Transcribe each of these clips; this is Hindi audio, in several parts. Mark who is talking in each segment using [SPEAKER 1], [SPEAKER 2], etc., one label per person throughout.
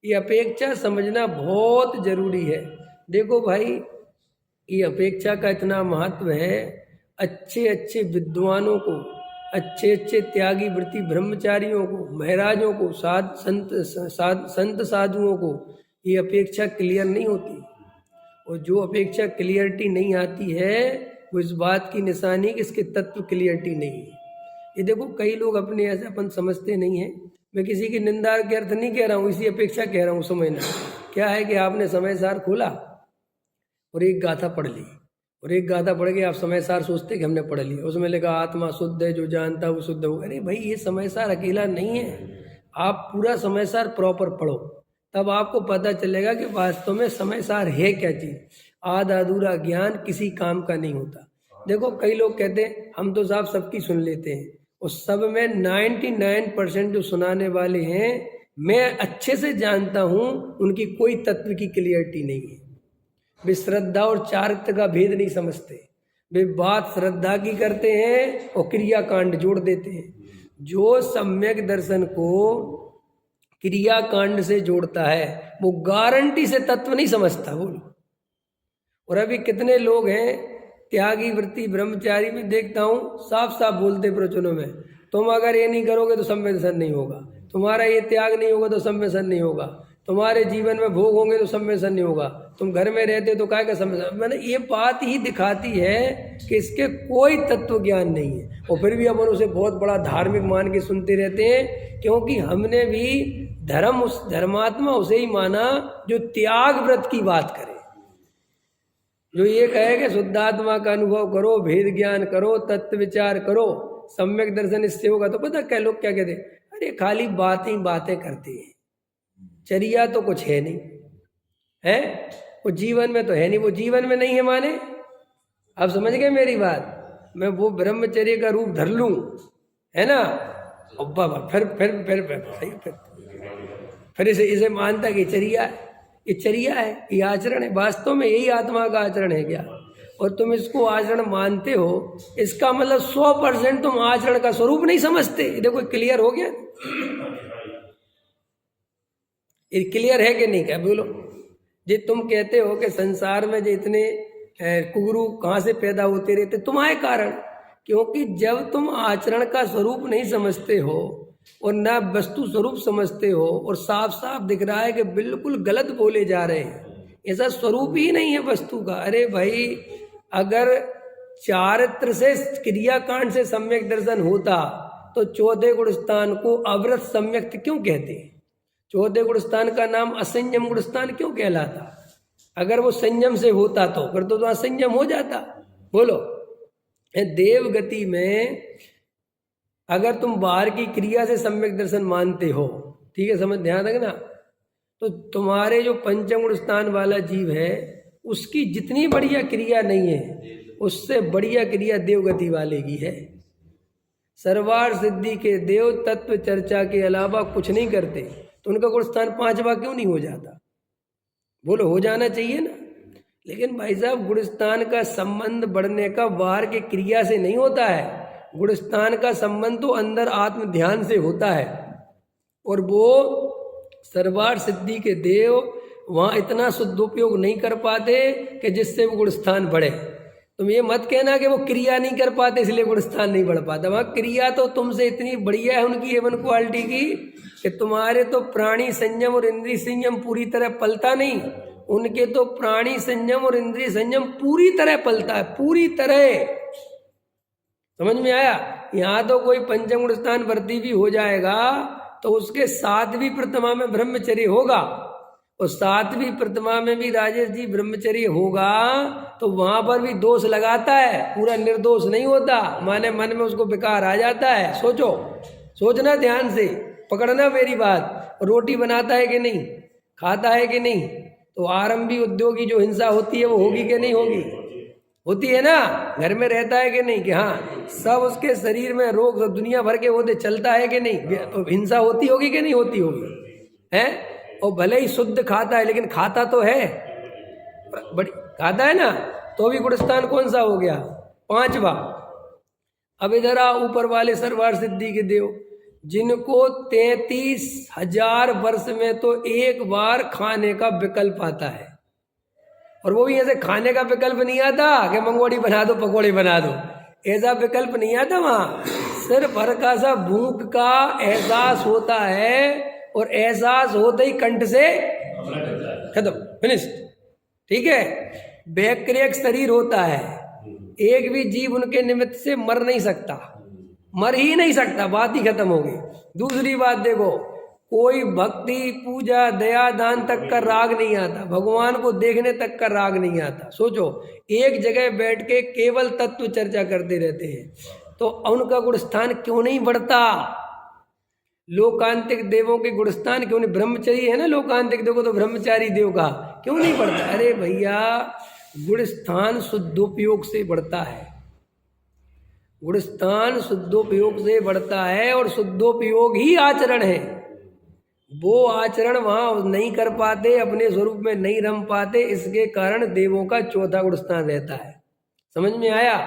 [SPEAKER 1] ये अपेक्षा समझना बहुत जरूरी है। देखो भाई, ये अपेक्षा का इतना महत्व है। अच्छे अच्छे विद्वानों को, अच्छे अच्छे त्यागी वृत्ति ब्रह्मचारियों को, महाराजों को, संत साधुओं को ये अपेक्षा क्लियर नहीं होती। और जो अपेक्षा क्लियरिटी नहीं आती है वो इस बात की निशानी कि इसके तत्व क्लियरिटी नहीं है। ये देखो, कई लोग अपने ऐसे अपन समझते नहीं है। मैं किसी की निंदा के अर्थ नहीं कह रहा हूँ, इसी अपेक्षा कह रहा हूँ। समझना क्या है कि आपने समय सार खोला और एक गाथा पढ़ ली, और एक गाथा पढ़ के आप समय सार सोचते कि हमने पढ़ लिया, उसमें लिखा आत्मा शुद्ध है, जो जानता वो शुद्ध हो। अरे भाई, ये समय सार अकेला नहीं है। आप पूरा समय सार प्रॉपर पढ़ो, तब आपको पता चलेगा कि वास्तव में समय सार है क्या चीज़। आधा अधूरा ज्ञान किसी काम का नहीं होता। देखो, कई लोग कहते हैं हम तो साहब सबकी सुन लेते हैं, उस सब में 99% जो सुनाने वाले हैं मैं अच्छे से जानता हूँ, उनकी कोई तत्व की क्लियरिटी नहीं है। वे श्रद्धा और चारित्र का भेद नहीं समझते। वे बात श्रद्धा की करते हैं और क्रियाकांड जोड़ देते हैं। जो सम्यक दर्शन को क्रियाकांड से जोड़ता है वो गारंटी से तत्व नहीं समझता। बोलो, और अभी कितने लोग हैं त्यागी वृत्ति ब्रह्मचारी में देखता हूँ साफ साफ बोलते प्रवचनों में, तुम अगर ये नहीं करोगे तो सम्यक दर्शन नहीं होगा, तुम्हारा ये त्याग नहीं होगा तो सम्यक दर्शन नहीं होगा, तुम्हारे जीवन में भोग होंगे तो सम्यक दर्शन नहीं होगा, तुम घर में रहते तो क्या सम्यक। मैंने ये बात ही दिखाती है कि इसके कोई तत्व ज्ञान नहीं है। और फिर भी अपन उसे बहुत बड़ा धार्मिक मान के सुनते रहते हैं, क्योंकि हमने भी धर्मात्मा उसे ही माना जो त्याग व्रत की बात करे, जो ये कहे कि शुद्धात्मा का अनुभव करो, भेद ज्ञान करो, तत्व विचार करो, सम्यक दर्शन इससे होगा। तो पता क्या लोग क्या कहते हैं, अरे खाली बातें करते हैं, चर्या तो कुछ है नहीं है, वो जीवन में तो है नहीं। वो जीवन में नहीं है माने, आप समझ गए मेरी बात। मैं वो ब्रह्मचर्य का रूप धर लूं, है ना, और फिर इसे मानता कि चर्या है, ये चर्या है, ये आचरण है। वास्तव में यही आत्मा का आचरण है क्या? और तुम इसको आचरण मानते हो, इसका मतलब 100% तुम आचरण का स्वरूप नहीं समझते। देखो, क्लियर हो गया? ये क्लियर है कि नहीं? क्या बोलो जी? तुम कहते हो कि संसार में जो इतने कुगरू कहाँ से पैदा होते रहते, तुम्हारे कारण। क्योंकि जब तुम आचरण का स्वरूप नहीं समझते हो और ना वस्तु स्वरूप समझते हो, और साफ साफ दिख रहा है कि बिल्कुल गलत बोले जा रहे हैं, ऐसा स्वरूप ही नहीं है वस्तु का। अरे भाई, अगर चारित्र से क्रियाकांड से सम्यक दर्शन होता तो 14 गुण स्थान को अवृत सम्यक क्यों कहते हैं? 14 गुण स्थान का नाम असंयम गुण स्थान क्यों कहलाता? अगर वो संयम से होता तो फिर तो असंयम हो जाता। बोलो, देव गति में अगर तुम बाहर की क्रिया से सम्यक दर्शन मानते हो, ठीक है, समझ ध्यान रखना, तो तुम्हारे जो पंचम गुण स्थान वाला जीव है उसकी जितनी बढ़िया क्रिया नहीं है, उससे बढ़िया क्रिया देवगति वाले की है। सर्वार सिद्धि के देव तत्व चर्चा के अलावा कुछ नहीं करते, तो उनका गुण स्थान 5वां क्यों नहीं हो जाता? बोलो, हो जाना चाहिए ना। लेकिन भाई साहब, गुण स्थान का संबंध बढ़ने का बाहर के क्रिया से नहीं होता है। गुण स्थान का संबंध तो अंदर आत्म ध्यान से होता है, और वो सर्वार सिद्धि के देव वहाँ इतना सदुपयोग नहीं कर पाते कि जिससे वो गुण स्थान बढ़े। तुम ये मत कहना कि वो क्रिया नहीं कर पाते इसलिए गुण स्थान नहीं बढ़ पाता। वहाँ क्रिया तो तुमसे इतनी बढ़िया है उनकी एवन क्वालिटी की कि तुम्हारे तो प्राणी संयम और इंद्रिय संयम पूरी तरह पलता नहीं, उनके तो प्राणी संयम और इंद्रिय संयम पूरी तरह पलता है, पूरी तरह। समझ में आया? यहाँ तो कोई पंचम गुण स्थान वर्ती भी हो जाएगा तो उसके 7वीं प्रतिमा में ब्रह्मचर्य होगा, और 7वीं प्रतिमा में भी राजेश जी ब्रह्मचर्य होगा, तो वहां पर भी दोष लगाता है, पूरा निर्दोष नहीं होता। माने मन में उसको विकार आ जाता है। सोचो, सोचना ध्यान से, पकड़ना मेरी बात। रोटी बनाता है कि नहीं, खाता है कि नहीं, तो आरंभी उद्योगी जो हिंसा होती है वो होगी कि नहीं होगी? होती है ना। घर में रहता है कि नहीं, कि हाँ सब उसके शरीर में रोग दुनिया भर के होते, चलता है कि नहीं, तो हिंसा होती होगी कि नहीं होती होगी? है, और भले ही शुद्ध खाता है लेकिन खाता तो है, बड़ी खाता है ना, तो भी गुण स्थान कौन सा हो गया? 5वां। अब इधर आ, ऊपर वाले सर्वार सिद्धि के देव, जिनको 33,000 वर्ष में तो एक बार खाने का विकल्प आता है, और वो भी ऐसे खाने का विकल्प नहीं आता कि मंगोड़ी बना दो पकौड़ी बना दो, ऐसा विकल्प नहीं आता वहाँ। सिर्फ हल्का सा भूख का एहसास होता है, और एहसास होते ही कंठ से खत्म, फिनिश्ड। ठीक है, बैक्टेरिया शरीर होता है, एक भी जीव उनके निमित्त से मर नहीं सकता, मर ही नहीं सकता, बात ही खत्म होगी। दूसरी बात देखो, कोई भक्ति पूजा दया दान तक का राग नहीं आता, भगवान को देखने तक का राग नहीं आता। सोचो, एक जगह बैठ के केवल तत्व चर्चा करते रहते हैं, तो उनका गुणस्थान क्यों नहीं बढ़ता? लोकांतिक देवों के गुणस्थान क्यों नहीं? ब्रह्मचरी है ना लोकांतिक देव को, तो ब्रह्मचारी देव का क्यों नहीं बढ़ता? अरे भैया, गुणस्थान शुद्धोपयोग से बढ़ता है, गुणस्थान शुद्धोपयोग से बढ़ता है, और शुद्धोपयोग ही आचरण है। वो आचरण वहां नहीं कर पाते, अपने स्वरूप में नहीं रम पाते, इसके कारण देवों का चौथा गुणस्थान रहता है। समझ में आया?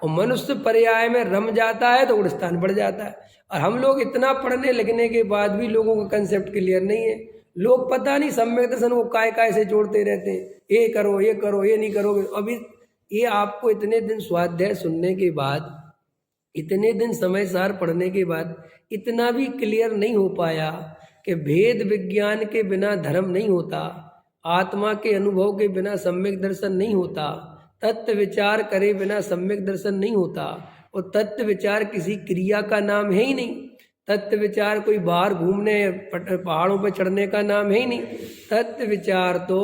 [SPEAKER 1] और मनुष्य पर्याय में रम जाता है तो गुणस्थान बढ़ जाता है। और हम लोग इतना पढ़ने लिखने के बाद भी लोगों का कंसेप्ट क्लियर नहीं है। लोग पता नहीं सम्यक दर्शन वो काय से जोड़ते रहते हैं, ये करो ये करो, ये नहीं करोगे। अभी ये आपको इतने दिन स्वाध्याय सुनने के बाद, इतने दिन समय सार पढ़ने के बाद इतना भी क्लियर नहीं हो पाया कि भेद विज्ञान के बिना धर्म नहीं होता, आत्मा के अनुभव के बिना सम्यक दर्शन नहीं होता, तत्व विचार करे बिना सम्यक दर्शन नहीं होता, और तत्व विचार किसी क्रिया का नाम है ही नहीं। तत्व विचार कोई बाहर घूमने पहाड़ों पर चढ़ने का नाम है ही नहीं। तत्व विचार तो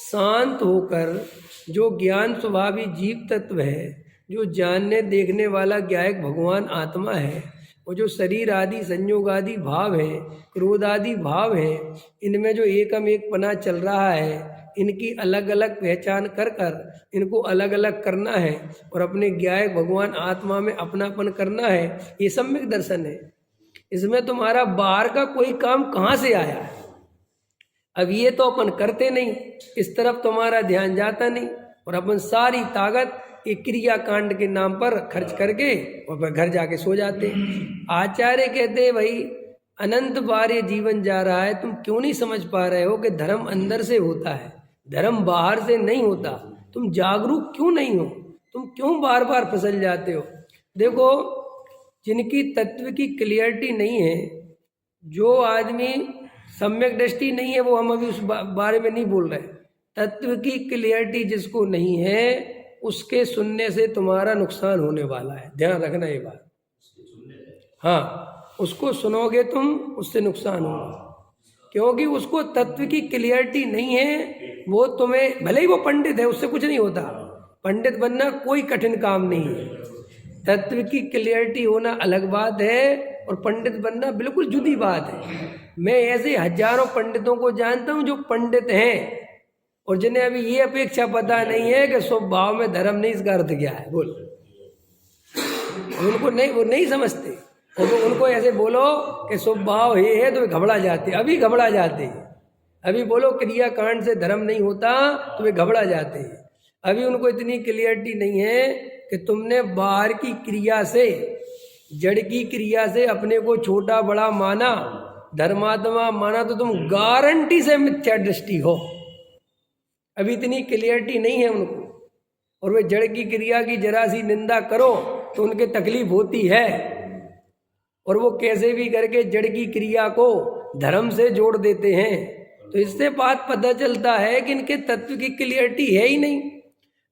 [SPEAKER 1] शांत होकर जो ज्ञान स्वभावी जीव तत्व है, जो जानने देखने वाला ज्ञायक भगवान आत्मा है, और जो शरीर आदि संयोग आदि भाव है, क्रोध आदि भाव है, इनमें जो एकम एक पना चल रहा है, इनकी अलग अलग पहचान कर कर इनको अलग अलग करना है, और अपने ज्ञायक भगवान आत्मा में अपनापन करना है, ये सम्यक दर्शन है। इसमें तुम्हारा बाहर का कोई काम कहाँ से आया है? अब ये तो अपन करते नहीं, इस तरफ तुम्हारा ध्यान जाता नहीं, और अपन सारी ताकत एक क्रिया कांड के नाम पर खर्च करके और फिर घर जाके सो जाते। आचार्य कहते हैं, भाई अनंत बार ये जीवन जा रहा है, तुम क्यों नहीं समझ पा रहे हो कि धर्म अंदर से होता है, धर्म बाहर से नहीं होता। तुम जागरूक क्यों नहीं हो? तुम क्यों बार बार फिसल जाते हो? देखो, जिनकी तत्व की क्लियरिटी नहीं है, जो आदमी सम्यक दृष्टि नहीं है, वो हम अभी उस बारे में नहीं बोल रहे। तत्व की क्लियरिटी जिसको नहीं है, उसके सुनने से तुम्हारा नुकसान होने वाला है, ध्यान रखना ये बात। हाँ, उसको सुनोगे तुम, उससे नुकसान होगा, क्योंकि उसको तत्व की क्लियरिटी नहीं है। वो तुम्हें, भले ही वो पंडित है, उससे कुछ नहीं होता, पंडित बनना कोई कठिन काम नहीं है। तत्व की क्लियरिटी होना अलग बात है, और पंडित बनना बिल्कुल जुदी बात है। मैं ऐसे हजारों पंडितों को जानता हूँ जो पंडित हैं, और जिन्हें अभी ये अपेक्षा पता नहीं है कि स्वभाव में धर्म नहीं, इसका अर्थ क्या है। बोल, उनको नहीं, वो नहीं समझते। और उनको ऐसे बोलो कि स्वभाव ये है तो वे घबरा जाते, अभी घबरा जाते हैं। अभी बोलो क्रिया कांड से धर्म नहीं होता तो वे घबरा जाते हैं। अभी उनको इतनी क्लियरिटी नहीं है कि तुमने बाहर की क्रिया से, जड़ की क्रिया से अपने को छोटा बड़ा माना, धर्मात्मा माना, तो तुम गारंटी से मिथ्या दृष्टि हो। अभी इतनी क्लियरिटी नहीं है उनको, और वे जड़ की क्रिया की जरा सी निंदा करो तो उनके तकलीफ होती है, और वो कैसे भी करके जड़ की क्रिया को धर्म से जोड़ देते हैं। तो इससे बात पता चलता है कि इनके तत्व की क्लियरिटी है ही नहीं।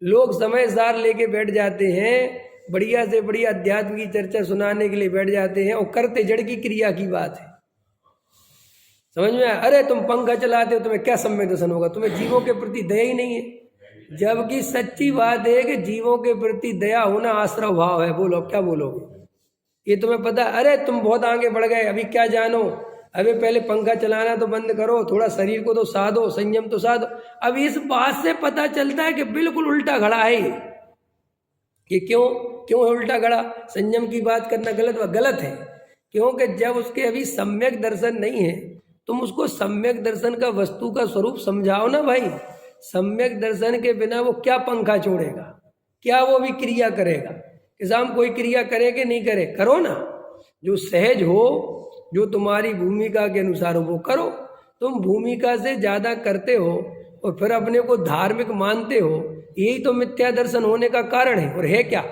[SPEAKER 1] लोग समय सार लेके बैठ जाते हैं, बढ़िया से बढ़िया अध्यात्म की चर्चा सुनाने के लिए बैठ जाते हैं, और करते जड़ की क्रिया की बात है। समझ में आया? अरे तुम पंखा चलाते हो, तुम्हें क्या सम्यक दर्शन होगा? तुम्हें जीवों के प्रति दया ही नहीं है। जबकि सच्ची बात है कि जीवों के प्रति दया होना आश्रव भाव है। बोलो, क्या बोलोगे? ये तुम्हें पता? अरे तुम बहुत आगे बढ़ गए, अभी क्या जानो, अभी पहले पंखा चलाना तो बंद करो, थोड़ा शरीर को तो साधो, संयम तो साधो। अब इस बात से पता चलता है कि बिल्कुल उल्टा खड़ा है ये। क्यों है उल्टा खड़ा? संयम की बात करना गलत है, क्योंकि जब उसके अभी सम्यक दर्शन नहीं है, तुम उसको सम्यक दर्शन का वस्तु का स्वरूप समझाओ ना भाई। सम्यक दर्शन के बिना वो क्या पंखा छोड़ेगा, क्या वो भी क्रिया करेगा? किसान कोई क्रिया करे कि नहीं करे? करो ना। जो सहज हो जो तुम्हारी भूमिका के अनुसार हो वो करो। तुम भूमिका से ज्यादा करते हो और फिर अपने को धार्मिक मानते हो, यही तो मिथ्या दर्शन होने का कारण है। और है क्या?